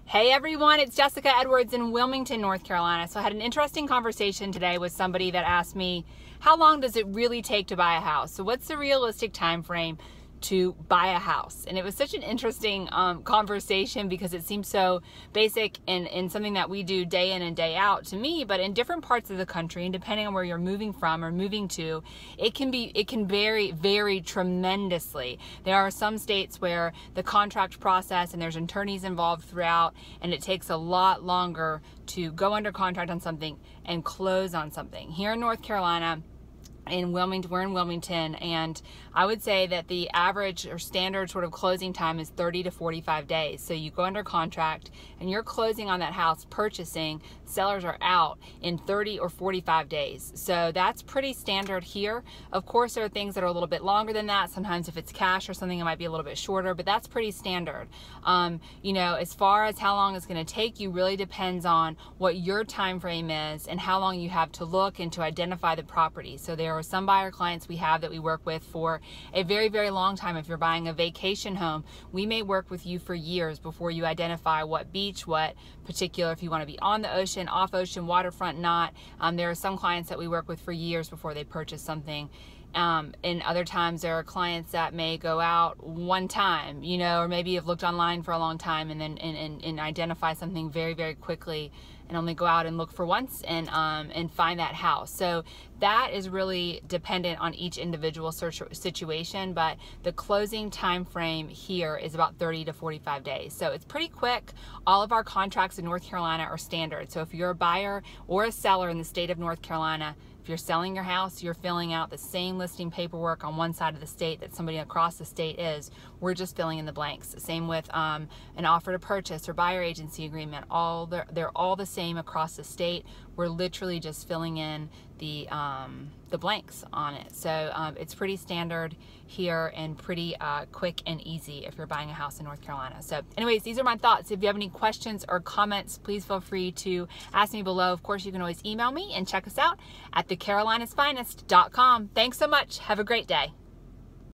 Hey everyone, it's Jessica Edwards in Wilmington, North Carolina. So I had an interesting conversation today with somebody that asked me, how long does it really take to buy a house? So what's the realistic time frame to buy a house? And it was such an interesting conversation because it seems so basic and something that we do day in and day out to me, but in different parts of the country and depending on where you're moving from or moving to, it can vary tremendously. There are some states where the contract process and there's attorneys involved throughout, and it takes a lot longer to go under contract on something and close on something. Here in North Carolina, we're in Wilmington, and I would say that the average or standard sort of closing time is 30 to 45 days. So you go under contract and you're closing on that house, purchasing, sellers are out in 30 or 45 days. So that's pretty standard here. Of course, there are things that are a little bit longer than that. Sometimes if it's cash or something, it might be a little bit shorter, but that's pretty standard. You know, as far as how long it's going to take you really depends on what your time frame is and how long you have to look and to identify the property. So there are some buyer clients we have that we work with for a very long time. If you're buying a vacation home, we may work with you for years before you identify what beach, what particular, if you want to be on the ocean, off ocean, waterfront, not. There are some clients that we work with for years before they purchase something. And other times there are clients that may go out one time, you know, or maybe you've looked online for a long time and then and identify something very quickly and only go out and look for once and find that house. So that is really dependent on each individual situation, but the closing time frame here is about 30 to 45 days. So it's pretty quick. All of our contracts in North Carolina are standard. So if you're a buyer or a seller in the state of North Carolina, if you're selling your house, you're filling out the same listing paperwork on one side of the state that somebody across the state is. We're just filling in the blanks. Same with an offer to purchase or buyer agency agreement. They're all the same across the state. We're literally just filling in the blanks on it. So it's pretty standard here and pretty quick and easy if you're buying a house in North Carolina. So anyways, these are my thoughts. If you have any questions or comments, please feel free to ask me below. Of course, you can always email me and check us out at thecarolinasfinest.com. Thanks so much. Have a great day.